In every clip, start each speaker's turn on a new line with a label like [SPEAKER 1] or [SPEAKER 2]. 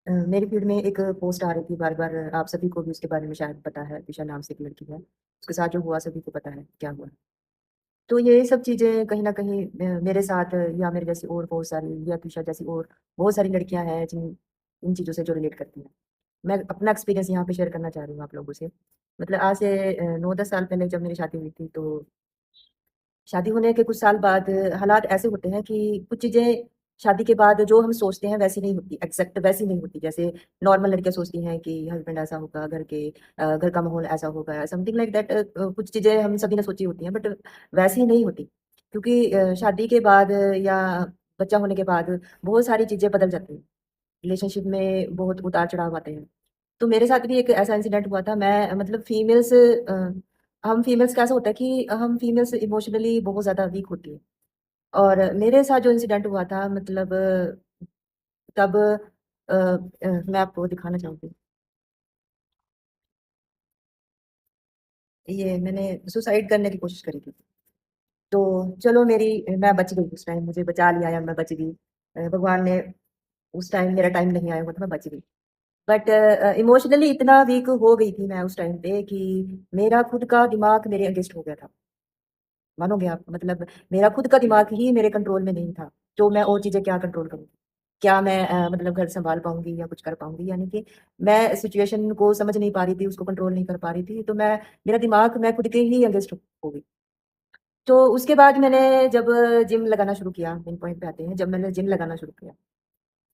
[SPEAKER 1] मेरे फीड में एक पोस्ट आ रही थी बार-बार। आप सभी को भी उसके बारे में शायद पता है, दिशा नाम से एक लड़की है। उसके साथ जो हुआ सभी को पता है क्या हुआ। तो ये सब चीज़ें कहीं न कहीं मेरे साथ या मेरे जैसी और बहुत सारी या दिशा जैसी और बहुत सारी लड़कियाँ हैं जिन इन चीज़ों से जो रिलेट करती हैं। मैं अपना एक्सपीरियंस यहाँ पे शेयर करना चाह रही हूँ आप लोगों से। मतलब आज से 9-10 साल पहले जब मेरी शादी हुई थी तो शादी होने के कुछ साल बाद हालात ऐसे होते हैं कि कुछ चीज़ें शादी के बाद जो हम सोचते हैं वैसी नहीं होती, एग्ज़ैक्ट वैसी नहीं होती। जैसे नॉर्मल लड़कियाँ सोचती हैं कि हस्बैंड ऐसा होगा, घर का माहौल ऐसा होगा, समथिंग लाइक दैट। कुछ चीज़ें हम सभी ने सोची होती हैं बट वैसी नहीं होती। क्योंकि शादी के बाद या बच्चा होने के बाद बहुत सारी चीज़ें बदल जाती हैं। रिलेशनशिप में बहुत उतार-चढ़ाव आते हैं। तो मेरे साथ भी एक ऐसा इंसिडेंट हुआ था। मैं मतलब हम फीमेल्स का ऐसा होता है कि हम फीमेल्स इमोशनली बहुत ज़्यादा वीक होती हैं। और मेरे साथ जो इंसिडेंट हुआ था मतलब तब मैं आपको दिखाना चाहूँगी। ये मैंने सुसाइड करने की कोशिश करी थी। तो चलो मैं बच गई उस टाइम, मुझे बचा लिया या मैं बच गई। भगवान ने उस टाइम मेरा टाइम नहीं आया हुआ था, मैं बच गई। बट इमोशनली इतना वीक हो गई थी मैं उस टाइम पे कि मेरा खुद का दिमाग मेरे अगेंस्ट हो गया था। मानोगे आप? मतलब मेरा खुद का दिमाग ही मेरे कंट्रोल में नहीं था, तो मैं और चीज़ें क्या कंट्रोल करूँ? क्या मैं मतलब घर सँभाल पाऊँगी या कुछ कर पाऊँगी? यानी कि मैं सिचुएशन को समझ नहीं पा रही थी, उसको कंट्रोल नहीं कर पा रही थी, तो मेरा दिमाग मैं खुद के ही अगेंस्ट हो गई। तो उसके बाद मैंने जब जिम लगाना शुरू किया, मेन पॉइंट पे आते हैं, जब मैंने जिम लगाना शुरू किया।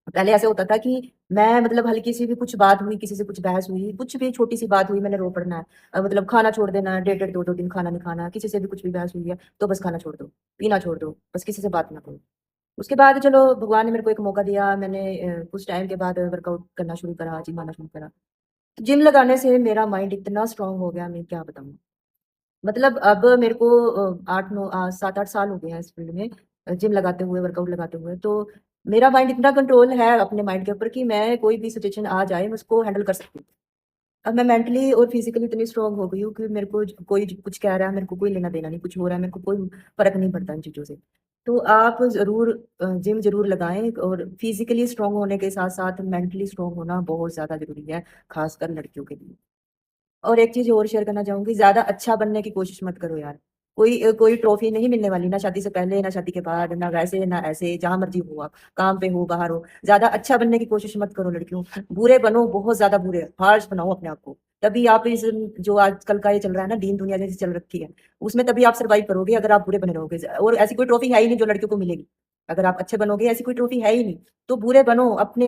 [SPEAKER 1] पहले ऐसे होता था कि मैं मतलब हल्की-सी भी कुछ बात हुई, किसी से कुछ बहस हुई, कुछ भी छोटी-सी बात हुई, मैंने रो पड़ना है। मतलब खाना छोड़ देना, डेढ़-डेढ़ 2-2 दिन खाना नहीं खाना, किसी से भी कुछ भी बहस हुई है, तो बस खाना छोड़ दो, पीना छोड़ दो, बस किसी से बात ना करो। उसके बाद चलो भगवान ने मेरे को एक मौका दिया, मैंने कुछ टाइम के बाद वर्कआउट करना शुरू करा, जिम आना शुरू करा। जिम लगाने से मेरा माइंड इतना स्ट्रॉन्ग हो गया, मैं क्या बताऊँ। मतलब अब मेरे को 7-8 साल हो गए हैं इस फील्ड में जिम लगाते हुए, वर्कआउट लगाते हुए। तो मेरा माइंड इतना कंट्रोल है अपने माइंड के ऊपर कि मैं कोई भी सिचुएशन आ जाए, मैं उसको हैंडल कर सकती हूँ। अब मैं मेंटली और फिजिकली इतनी स्ट्रांग हो गई हूँ कि मेरे को कोई कुछ कह रहा है, मेरे को कोई लेना-देना नहीं, कुछ हो रहा है, मेरे को कोई फ़र्क नहीं पड़ता इन चीज़ों से। तो आप ज़रूर जिम ज़रूर लगाएँ और फिजिकली स्ट्रांग होने के साथ-साथ मेंटली स्ट्रांग होना बहुत ज़्यादा ज़रूरी है, खासकर लड़कियों के लिए। और एक चीज़ और शेयर करना चाहूँगी, ज़्यादा अच्छा बनने की कोशिश मत करो यार। कोई ट्रॉफ़ी नहीं मिलने वाली, ना शादी से पहले, ना शादी के बाद, ना वैसे, ना ऐसे, जहाँ मर्ज़ी हो आप, काम पे हो, बाहर हो। ज़्यादा अच्छा बनने की कोशिश मत करो लड़कियों। बुरे बनो, बहुत ज़्यादा बुरे, हार्श बनाओ अपने आप को। तभी आप इस जो आजकल का ये चल रहा है ना, दीन दुनिया जैसी चल रखी है, उसमें तभी आप सर्वाइव करोगे अगर आप बुरे बने रहोगे। और ऐसी कोई ट्रॉफ़ी है ही नहीं जो लड़कियों को मिलेगी। अगर आप अच्छे बनोगे, ऐसी कोई ट्रॉफ़ी है ही नहीं। तो बुरे बनो, अपने